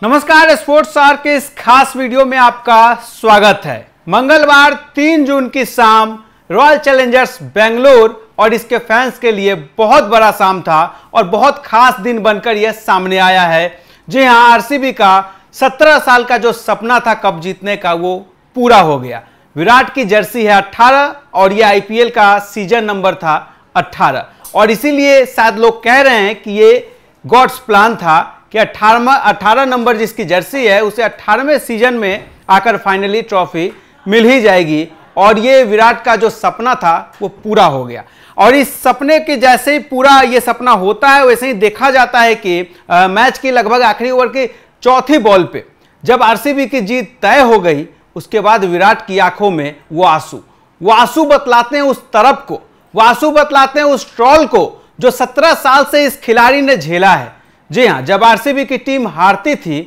नमस्कार, sports star के इस खास वीडियो में आपका स्वागत है। मंगलवार 3 जून की शाम रॉयल चैलेंजर्स बेंगलुरु और इसके फैंस के लिए बहुत बड़ा शाम था और बहुत खास दिन बनकर यह सामने आया है। जी हां, आरसीबी का 17 साल का जो सपना था कप जीतने का वो पूरा हो गया। विराट की जर्सी है 18 और यह आईपीएल का सीजन नंबर था 18 और इसीलिए शायद लोग कह रहे हैं कि ये गॉड्स प्लान था कि 18 नंबर जिसकी जर्सी है उसे 18वें सीजन में आकर फाइनली ट्रॉफी मिल ही जाएगी और ये विराट का जो सपना था वो पूरा हो गया। और इस सपने के जैसे ही पूरा ये सपना होता है वैसे ही देखा जाता है कि मैच की लगभग आखिरी ओवर की चौथी बॉल पे जब आरसीबी की जीत तय हो गई उसके बाद विराट की आंखों में वो आंसू बतलाते हैं उस तरफ को, वो आंसू बतलाते हैं उस ट्रॉल को जो 17 साल से इस खिलाड़ी ने झेला है। जी हां, जब आरसीबी की टीम हारती थी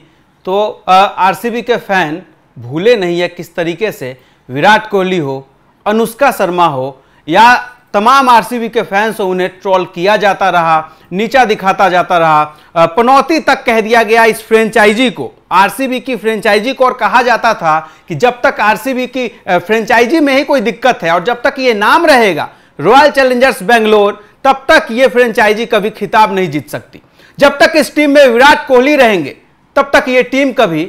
तो आरसीबी के फैन भूले नहीं है किस तरीके से विराट कोहली हो, अनुष्का शर्मा हो या तमाम आरसीबी के फैंस हो, उन्हें ट्रोल किया जाता रहा, नीचा दिखाता जाता रहा, पनौती तक कह दिया गया इस फ्रेंचाइजी को, आरसीबी की फ्रेंचाइजी को। और कहा जाता था कि जब तक आरसीबी की फ्रेंचाइजी में ही कोई दिक्कत है और जब तक ये नाम रहेगा रॉयल चैलेंजर्स बेंगलुरु तब तक ये फ्रेंचाइजी कभी खिताब नहीं जीत सकती। जब तक इस टीम में विराट कोहली रहेंगे तब तक ये टीम कभी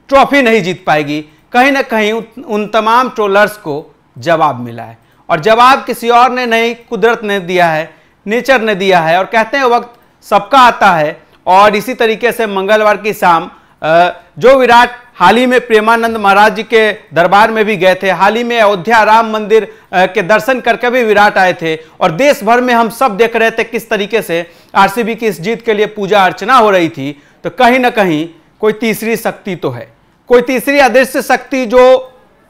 ट्रॉफी नहीं जीत पाएगी। कहीं ना कहीं उन तमाम ट्रोलर्स को जवाब मिला है और जवाब किसी और ने नहीं, कुदरत ने दिया है, नेचर ने दिया है। और कहते हैं वक्त सबका आता है और इसी तरीके से मंगलवार की शाम जो विराट हाल ही में प्रेमानंद महाराज जी के दरबार में भी गए थे, हाल ही में अयोध्या राम मंदिर के दर्शन करके भी विराट आए थे और देश भर में हम सब देख रहे थे किस तरीके से आरसीबी की इस जीत के लिए पूजा अर्चना हो रही थी। तो कहीं ना कहीं कोई तीसरी शक्ति तो है, कोई तीसरी अदृश्य शक्ति जो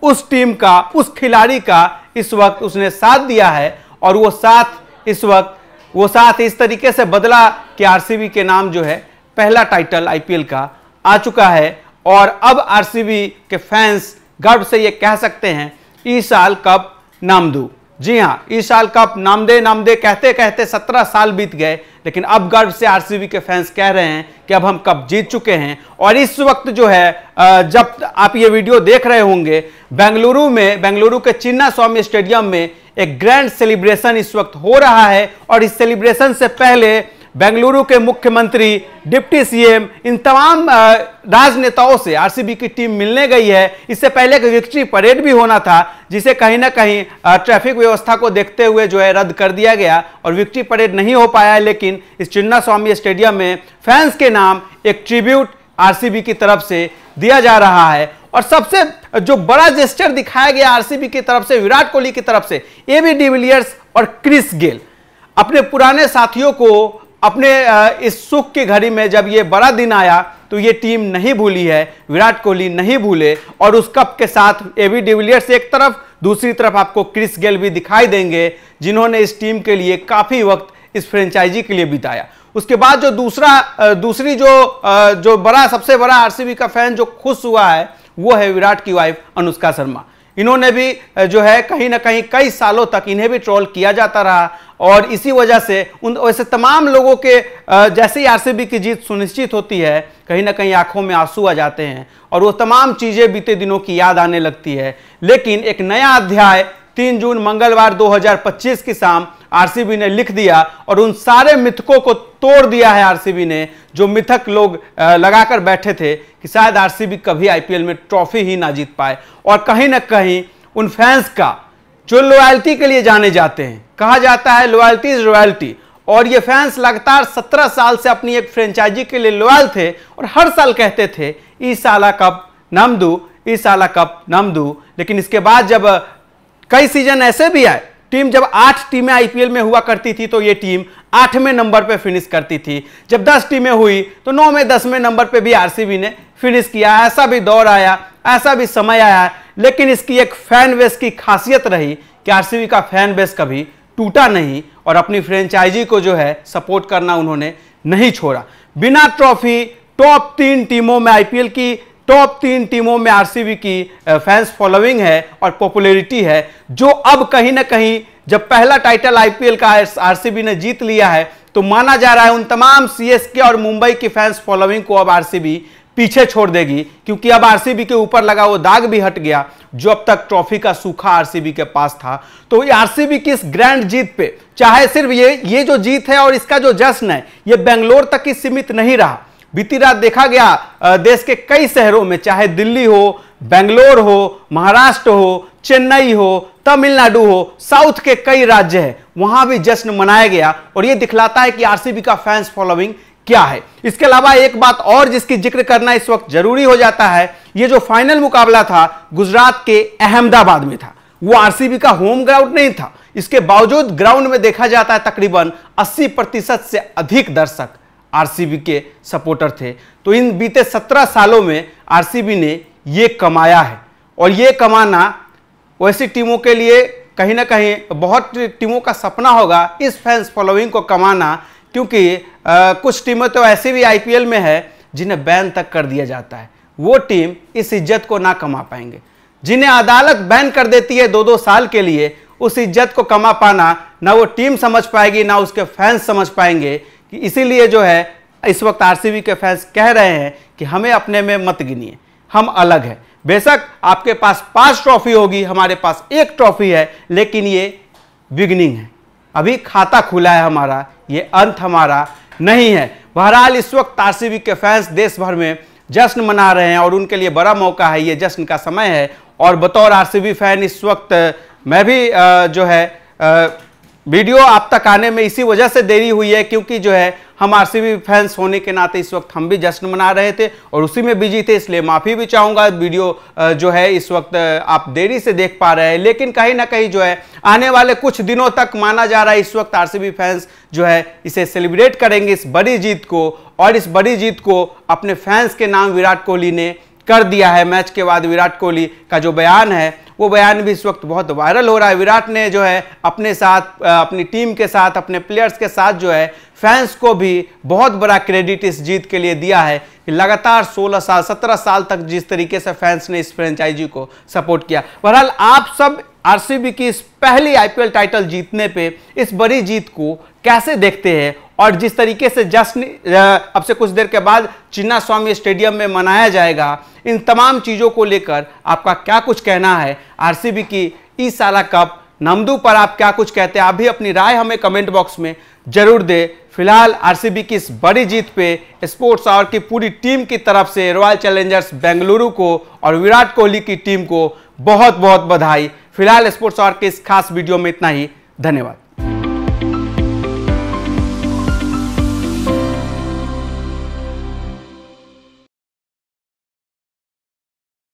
उस टीम का, उस खिलाड़ी का इस वक्त उसने साथ दिया है और वो साथ इस वक्त इस तरीके से बदला कि आरसीबी के नाम जो है पहला टाइटल आईपीएल का आ चुका है और अब आरसीबी के फैंस गर्व से ये कह सकते हैं इस साल कप नामदू। जी हां, इस साल कप नामदे कहते कहते 17 साल बीत गए, लेकिन अब गर्व से आरसीबी के फैंस कह रहे हैं कि अब हम कप जीत चुके हैं। और इस वक्त जो है जब आप ये वीडियो देख रहे होंगे बेंगलुरु के चिन्ना स्वामी स्टेडियम में एक ग्रैंड सेलिब्रेशन इस वक्त हो रहा है और इस सेलिब्रेशन से पहले बेंगलुरु के मुख्यमंत्री, डिप्टी सीएम, इन तमाम राजनेताओं से आरसीबी की टीम मिलने गई है। इससे पहले एक विक्ट्री परेड भी होना था जिसे कहीं ना कहीं ट्रैफिक व्यवस्था को देखते हुए जो है रद्द कर दिया गया और विक्ट्री परेड नहीं हो पाया। लेकिन इस चिन्ना स्वामी स्टेडियम में फैंस के नाम एक ट्रिब्यूट आरसीबी की तरफ से दिया जा रहा है और सबसे जो बड़ा जेस्चर दिखाया गया आरसीबी की तरफ से, विराट कोहली की तरफ से, एबी डिविलियर्स और क्रिस गेल अपने पुराने साथियों को अपने इस सुख की घड़ी में जब ये बड़ा दिन आया तो ये टीम नहीं भूली है, विराट कोहली नहीं भूले और उस कप के साथ एबी डिविलियर्स एक तरफ, दूसरी तरफ आपको क्रिस गेल भी दिखाई देंगे जिन्होंने इस टीम के लिए काफी वक्त इस फ्रेंचाइजी के लिए बिताया। उसके बाद जो दूसरी जो सबसे बड़ा आरसीबी का फैन जो खुश हुआ है वो है विराट की वाइफ अनुष्का शर्मा। इन्होंने भी जो है कहीं ना कहीं कई सालों तक इन्हें भी ट्रोल किया जाता रहा और इसी वजह से वैसे तमाम लोगों के जैसे ही आरसीबी की जीत सुनिश्चित होती है कहीं ना कहीं आंखों में आंसू आ जाते हैं और वो तमाम चीजें बीते दिनों की याद आने लगती है। लेकिन एक नया अध्याय 3 जून मंगलवार 2025 की शाम आरसीबी ने लिख दिया और उन सारे मिथकों को तोड़ दिया है आरसीबी ने, जो मिथक लोग लगाकर बैठे थे कि शायद आरसीबी कभी आईपीएल में ट्रॉफी ही ना जीत पाए। और कहीं ना कहीं उन फैंस का जो लॉयल्टी के लिए जाने जाते हैं, कहा जाता है लॉयल्टी इज रॉयल्टी, और ये फैंस लगातार 17 साल से अपनी एक फ्रेंचाइजी के लिए लॉयल थे और हर साल कहते थे इस साला कप नामदू, इस साला कप नामदू। लेकिन इसके बाद जब कई सीजन ऐसे भी आए, टीम जब 8 टीमें आईपीएल में हुआ करती थी तो ये टीम 8वें नंबर पे फिनिश करती थी। जब 10 टीमें हुई तो 9वें 10वें नंबर पे भी आरसीबी ने फिनिश किया। ऐसा भी दौर आया, ऐसा भी समय आया, लेकिन इसकी एक फैन बेस की खासियत रही कि आरसीबी का फैन बेस कभी टूटा नहीं और अपनी फ्रेंचाइजी को जो है सपोर्ट करना उन्होंने नहीं छोड़ा। बिना ट्रॉफी टॉप 3 टीमों में, आईपीएल की टॉप 3 टीमों में आरसीबी की फैंस फॉलोइंग है और पॉपुलैरिटी है, जो अब कहीं ना कहीं जब पहला टाइटल आईपीएल का आरसीबी ने जीत लिया है तो माना जा रहा है उन तमाम सीएसके और मुंबई की फैंस फॉलोइंग को अब आरसीबी पीछे छोड़ देगी, क्योंकि अब आरसीबी के ऊपर लगा वो दाग भी हट गया जो अब तक ट्रॉफी का सूखा आरसीबी के पास था। तो आरसीबी की इस ग्रैंड जीत पे, चाहे सिर्फ ये जो जीत है और इसका जो जश्न है ये बेंगलोर तक ही सीमित नहीं रहा। बीती रात देखा गया देश के कई शहरों में, चाहे दिल्ली हो, बेंगलोर हो, महाराष्ट्र हो, चेन्नई हो, तमिलनाडु हो, साउथ के कई राज्य हैं, वहां भी जश्न मनाया गया। और यह दिखलाता है कि आरसीबी का फैंस फॉलोइंग क्या है। इसके अलावा एक बात और जिसकी जिक्र करना इस वक्त जरूरी हो जाता है, यह जो फाइनल मुकाबला था गुजरात के अहमदाबाद में था, वो आरसीबी का होम ग्राउंड नहीं था। इसके बावजूद ग्राउंड में देखा जाता है तकरीबन 80% से अधिक दर्शक आरसीबी के सपोर्टर थे। तो इन बीते 17 सालों में आरसीबी ने यह कमाया है, और यह कमाना वैसी टीमों के लिए कहीं ना कहीं बहुत टीमों का सपना होगा, इस फैंस फॉलोइंग को कमाना, क्योंकि कुछ टीमें तो ऐसे भी आईपीएल में है जिन्हें बैन तक कर दिया जाता है। वो टीम इस इज्जत को ना कमा पाएंगे। जिन्हें अदालत बैन कर देती है 2-2 साल के लिए, उस इज्जत को कमा पाना ना वो टीम समझ पाएगी ना उसके फैंस समझ पाएंगे। कि इसीलिए जो है इस वक्त आरसीबी के फैंस कह रहे हैं कि हमें अपने में मत गिनिए, हम अलग हैं। बेशक आपके पास 5 ट्रॉफी होगी, हमारे पास 1 ट्रॉफी है, लेकिन ये बिगिनिंग है, अभी खाता खुला है हमारा, ये अंत हमारा नहीं है। बहरहाल इस वक्त आरसीबी के फैंस देश भर में जश्न मना रहे हैं और उनके लिए बड़ा मौका है, ये जश्न का समय है। और बतौर आरसीबी फैन इस वक्त मैं भी जो है वीडियो आप तक आने में इसी वजह से देरी हुई है, क्योंकि जो है हम आरसीबी फैंस होने के नाते इस वक्त हम भी जश्न मना रहे थे और उसी में बिजी थे, इसलिए माफ़ी भी चाहूँगा। वीडियो जो है इस वक्त आप देरी से देख पा रहे हैं, लेकिन कहीं ना कहीं जो है आने वाले कुछ दिनों तक माना जा रहा है इस वक्त आरसीबी फैंस जो है इसे सेलिब्रेट करेंगे, इस बड़ी जीत को। और इस बड़ी जीत को अपने फैंस के नाम विराट कोहली ने कर दिया है। मैच के बाद विराट कोहली का जो बयान है वो बयान भी इस वक्त बहुत वायरल हो रहा है। विराट ने जो है अपने साथ, अपनी टीम के साथ, अपने प्लेयर्स के साथ जो है फैंस को भी बहुत बड़ा क्रेडिट इस जीत के लिए दिया है कि लगातार 16 साल 17 साल तक जिस तरीके से फैंस ने इस फ्रेंचाइजी को सपोर्ट किया। बहरहाल आप सब आरसीबी की इस पहली आईपीएल टाइटल जीतने पे इस बड़ी जीत को कैसे देखते हैं, और जिस तरीके से जश्न अब से कुछ देर के बाद चिन्नास्वामी स्टेडियम में मनाया जाएगा, इन तमाम चीज़ों को लेकर आपका क्या कुछ कहना है? आरसीबी की इस साला कप नमदू पर आप क्या कुछ कहते हैं? आप भी अपनी राय हमें कमेंट बॉक्स में जरूर दें। फिलहाल आरसीबी की इस बड़ी जीत पे स्पोर्ट्स आवर की पूरी टीम की तरफ से रॉयल चैलेंजर्स बेंगलुरु को और विराट कोहली की टीम को बहुत बहुत बधाई। फिलहाल स्पोर्ट्स आवर के इस खास वीडियो में इतना ही। धन्यवाद।